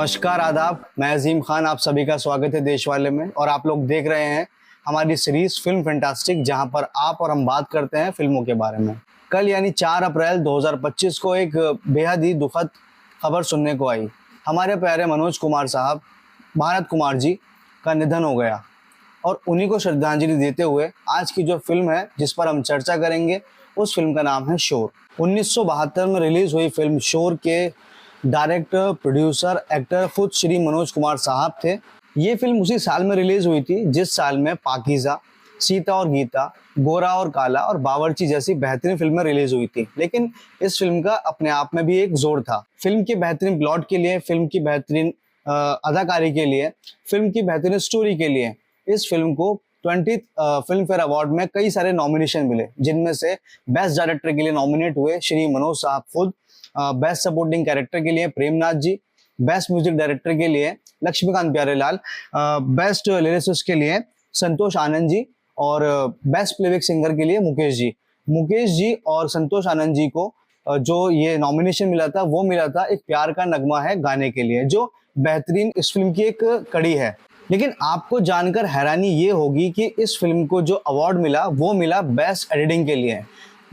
नमस्कार, आदाब। मैं अजीम खान, आप सभी का स्वागत है देश वाले में। और आप लोग देख रहे हैं हमारी सीरीज फिल्म फैंटास्टिक, जहां पर आप और हम बात करते हैं फिल्मों के बारे में। कल यानी 4 अप्रैल 2025 को एक बेहद ही दुखद खबर सुनने को आई। हमारे प्यारे मनोज कुमार साहब, भारत कुमार जी का निधन हो गया। और उन्हीं को श्रद्धांजलि देते हुए आज की जो फिल्म है जिस पर हम चर्चा करेंगे, उस फिल्म का नाम है शोर। 1972 में रिलीज हुई फिल्म शोर के डायरेक्टर, प्रोड्यूसर, एक्टर खुद श्री मनोज कुमार साहब थे। ये फिल्म उसी साल में रिलीज हुई थी जिस साल में पाकीज़ा, सीता और गीता, गोरा और काला और बावर्ची जैसी बेहतरीन फिल्में रिलीज हुई थी। लेकिन इस फिल्म का अपने आप में भी एक जोर था। फिल्म के बेहतरीन प्लॉट के लिए, फिल्म की बेहतरीन अदाकारी के लिए, फिल्म की बेहतरीन स्टोरी के लिए इस फिल्म को 20th फिल्म फेयर अवार्ड में कई सारे नॉमिनेशन मिले, जिनमें से बेस्ट डायरेक्टर के लिए नॉमिनेट हुए श्री मनोज साहब खुद, बेस्ट सपोर्टिंग कैरेक्टर के लिए प्रेमनाथ जी, बेस्ट म्यूजिक डायरेक्टर के लिए लक्ष्मीकांत प्यारेलाल, बेस्ट लिरिसिस्ट के लिए संतोष आनंद जी और बेस्ट प्लेबैक सिंगर के लिए मुकेश जी और संतोष आनंद जी को जो ये नॉमिनेशन मिला था वो मिला था एक प्यार का नगमा है गाने के लिए, जो बेहतरीन इस फिल्म की एक कड़ी है। लेकिन आपको जानकर हैरानी ये होगी कि इस फिल्म को जो अवार्ड मिला वो मिला बेस्ट एडिटिंग के लिए,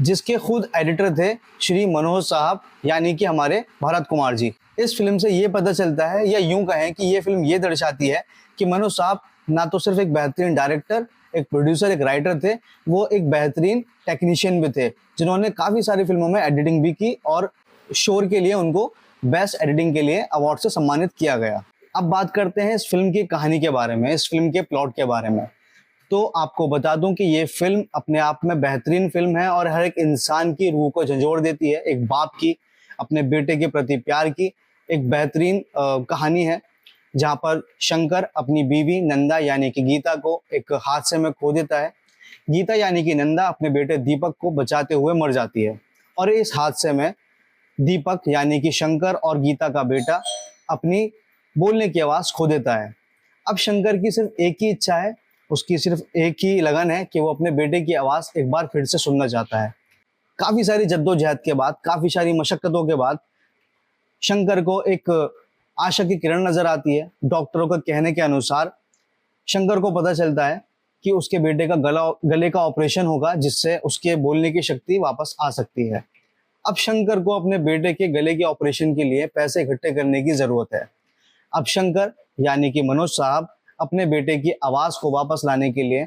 जिसके खुद एडिटर थे श्री मनोज साहब, यानी कि हमारे भारत कुमार जी। इस फिल्म से ये पता चलता है, या यूं कहें कि ये फिल्म ये दर्शाती है कि मनोज साहब ना तो सिर्फ एक बेहतरीन डायरेक्टर, एक प्रोड्यूसर, एक राइटर थे, वो एक बेहतरीन टेक्नीशियन भी थे, जिन्होंने काफ़ी सारी फिल्मों में एडिटिंग भी की। और शोर के लिए उनको बेस्ट एडिटिंग के लिए अवार्ड से सम्मानित किया गया। अब बात करते हैं इस फिल्म की कहानी के बारे में, इस फिल्म के प्लॉट के बारे में। तो आपको बता दूं कि ये फिल्म अपने आप में बेहतरीन फिल्म है और हर एक इंसान की रूह को झंझोड़ देती है। एक बाप की अपने बेटे के प्रति प्यार की एक बेहतरीन कहानी है, जहां पर शंकर अपनी बीवी नंदा यानी कि गीता को एक हादसे में खो देता है। गीता यानी कि नंदा अपने बेटे दीपक को बचाते हुए मर जाती है, और इस हादसे में दीपक यानी कि शंकर और गीता का बेटा अपनी बोलने की आवाज खो देता है। अब शंकर की सिर्फ एक ही इच्छा है, उसकी सिर्फ एक ही लगन है कि वो अपने बेटे की आवाज एक बार फिर से सुनना चाहता है। काफी सारी जद्दोजहद के बाद, काफी सारी मशक्कतों के बाद शंकर को एक आशा की किरण नजर आती है। डॉक्टरों के कहने के अनुसार शंकर को पता चलता है कि उसके बेटे का गले का ऑपरेशन होगा, जिससे उसके बोलने की शक्ति वापस आ सकती है। अब शंकर को अपने बेटे के गले के ऑपरेशन के लिए पैसे इकट्ठे करने की जरूरत है। अब शंकर यानी कि मनोज साहब अपने बेटे की आवाज को वापस लाने के लिए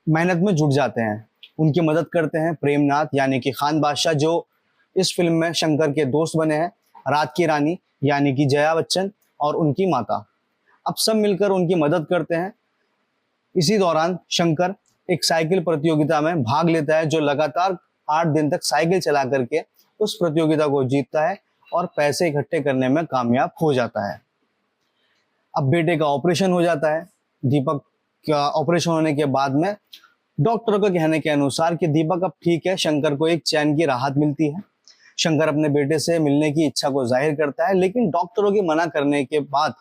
मेहनत में जुट जाते हैं। उनकी मदद करते हैं प्रेमनाथ यानी कि खान बादशाह, जो इस फिल्म में शंकर के दोस्त बने हैं, रात की रानी यानी कि जया बच्चन और उनकी माता। अब सब मिलकर उनकी मदद करते हैं। इसी दौरान शंकर एक साइकिल प्रतियोगिता में भाग लेता है, जो लगातार 8 दिन तक साइकिल चला करके उस प्रतियोगिता को जीतता है और पैसे इकट्ठे करने में कामयाब हो जाता है। अब बेटे का ऑपरेशन हो जाता है। दीपक का ऑपरेशन होने के बाद में डॉक्टरों के कहने के अनुसार कि दीपक अब ठीक है, शंकर को एक चैन की राहत मिलती है। शंकर अपने बेटे से मिलने की इच्छा को जाहिर करता है, लेकिन डॉक्टरों के मना करने के बाद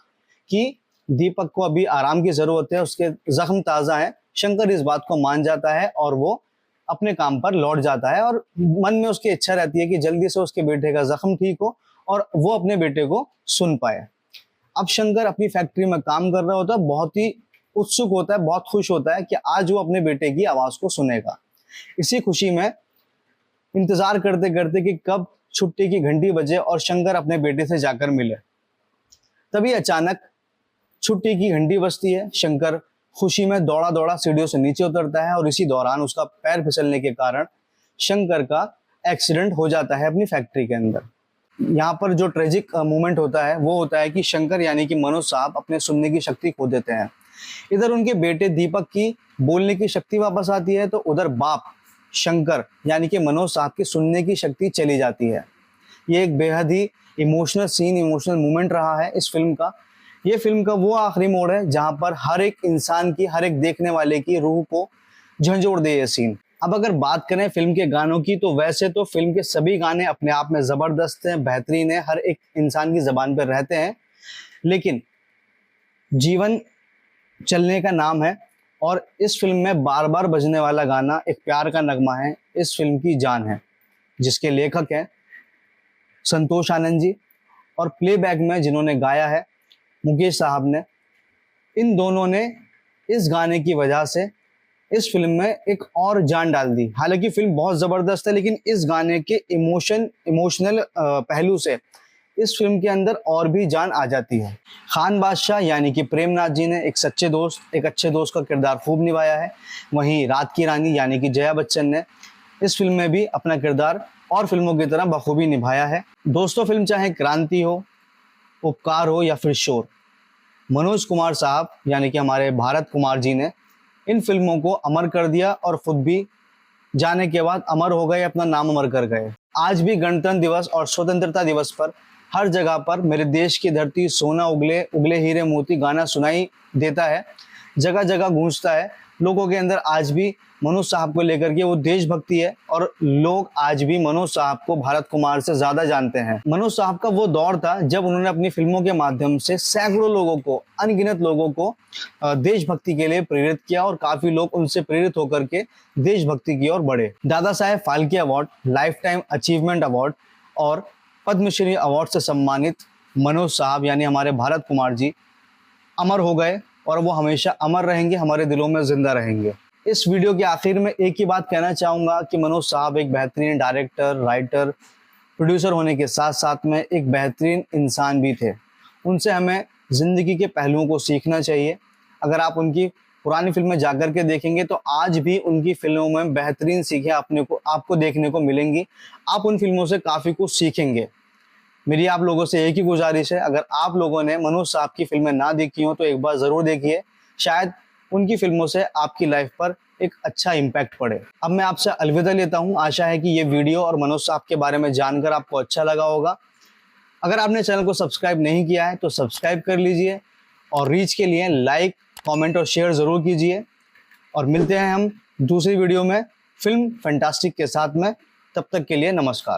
कि दीपक को अभी आराम की जरूरत है, उसके जख्म ताज़ा है, शंकर इस बात को मान जाता है और वो अपने काम पर लौट जाता है। और मन में उसकी इच्छा रहती है कि जल्दी से उसके बेटे का जख्म ठीक हो और वो अपने बेटे को सुन पाए। अब शंकर अपनी फैक्ट्री में काम कर रहा होता है, बहुत ही उत्सुक होता है, बहुत खुश होता है कि आज वो अपने बेटे की आवाज को सुनेगा। इसी खुशी में इंतजार करते करते कि कब छुट्टी की घंटी बजे और शंकर अपने बेटे से जाकर मिले, तभी अचानक छुट्टी की घंटी बजती है। शंकर खुशी में दौड़ा दौड़ा सीढ़ियों से नीचे उतरता है और इसी दौरान उसका पैर फिसलने के कारण शंकर का एक्सीडेंट हो जाता है अपनी फैक्ट्री के अंदर। यहाँ पर जो ट्रेजिक मोमेंट होता है वो होता है कि शंकर यानी कि मनोज साहब अपने सुनने की शक्ति खो देते हैं। इधर उनके बेटे दीपक की बोलने की शक्ति वापस आती है, तो उधर बाप शंकर यानी कि मनोज साहब की सुनने की शक्ति चली जाती है। ये एक बेहद ही इमोशनल सीन, इमोशनल मोमेंट रहा है इस फिल्म का। ये फिल्म का वो आखिरी मोड़ है जहाँ पर हर एक इंसान की, हर एक देखने वाले की रूह को झंझोड़ दे ये सीन। अब अगर बात करें फिल्म के गानों की, तो वैसे तो फिल्म के सभी गाने अपने आप में जबरदस्त हैं, बेहतरीन है, हर एक इंसान की जबान पर रहते हैं। लेकिन जीवन चलने का नाम है और इस फिल्म में बार बार बजने वाला गाना एक प्यार का नगमा है, इस फिल्म की जान है, जिसके लेखक हैं संतोष आनंद जी और प्लेबैक में जिन्होंने गाया है मुकेश साहब ने, इन दोनों ने इस गाने की वजह से इस फिल्म में एक और जान डाल दी। हालांकि फिल्म बहुत ज़बरदस्त है, लेकिन इस गाने के इमोशनल पहलू से इस फिल्म के अंदर और भी जान आ जाती है। खान बादशाह यानी कि प्रेमनाथ जी ने एक सच्चे दोस्त, एक अच्छे दोस्त का किरदार खूब निभाया है। वहीं रात की रानी यानी कि जया बच्चन ने इस फिल्म में भी अपना किरदार और फिल्मों की तरह बखूबी निभाया है। दोस्तों, फिल्म चाहे क्रांति हो, उपकार हो या फिर शोर, मनोज कुमार साहब यानी कि हमारे भारत कुमार जी ने इन फिल्मों को अमर कर दिया और खुद भी जाने के बाद अमर हो गए, अपना नाम अमर कर गए। आज भी गणतंत्र दिवस और स्वतंत्रता दिवस पर हर जगह पर मेरे देश की धरती सोना उगले उगले हीरे मोती गाना सुनाई देता है, जगह जगह गूंजता है। लोगों के अंदर आज भी मनोज साहब को लेकर के वो देशभक्ति है और लोग आज भी मनोज साहब को भारत कुमार से ज्यादा जानते हैं। मनोज साहब का वो दौर था जब उन्होंने अपनी फिल्मों के माध्यम से सैकड़ों लोगों को, अनगिनत लोगों को देशभक्ति के लिए प्रेरित किया और काफी लोग उनसे प्रेरित होकर के देशभक्ति की ओर बढ़े। Dada Saheb Phalke award, life time achievement award और पद्मश्री अवार्ड से सम्मानित मनोज साहब यानी हमारे भारत कुमार जी अमर हो गए और वो हमेशा अमर रहेंगे, हमारे दिलों में जिंदा रहेंगे। इस वीडियो के आखिर में एक ही बात कहना चाहूँगा कि मनोज साहब एक बेहतरीन डायरेक्टर, राइटर, प्रोड्यूसर होने के साथ साथ में एक बेहतरीन इंसान भी थे। उनसे हमें ज़िंदगी के पहलुओं को सीखना चाहिए। अगर आप उनकी पुरानी फिल्में जाकर के देखेंगे तो आज भी उनकी फिल्मों में बेहतरीन सीखें आपको देखने को मिलेंगी। आप उन फिल्मों से काफ़ी कुछ सीखेंगे। मेरी आप लोगों से एक ही गुजारिश है, अगर आप लोगों ने मनोज साहब की फिल्में ना देखी हो तो एक बार ज़रूर देखिए, शायद उनकी फिल्मों से आपकी लाइफ पर एक अच्छा इम्पैक्ट पड़े। अब मैं आपसे अलविदा लेता हूं। आशा है कि ये वीडियो और मनोज साहब के बारे में जानकर आपको अच्छा लगा होगा। अगर आपने चैनल को सब्सक्राइब नहीं किया है तो सब्सक्राइब कर लीजिए और रीच के लिए लाइक, कमेंट और शेयर ज़रूर कीजिए। और मिलते हैं हम दूसरी वीडियो में फिल्म फैंटास्टिक के साथ में। तब तक के लिए नमस्कार।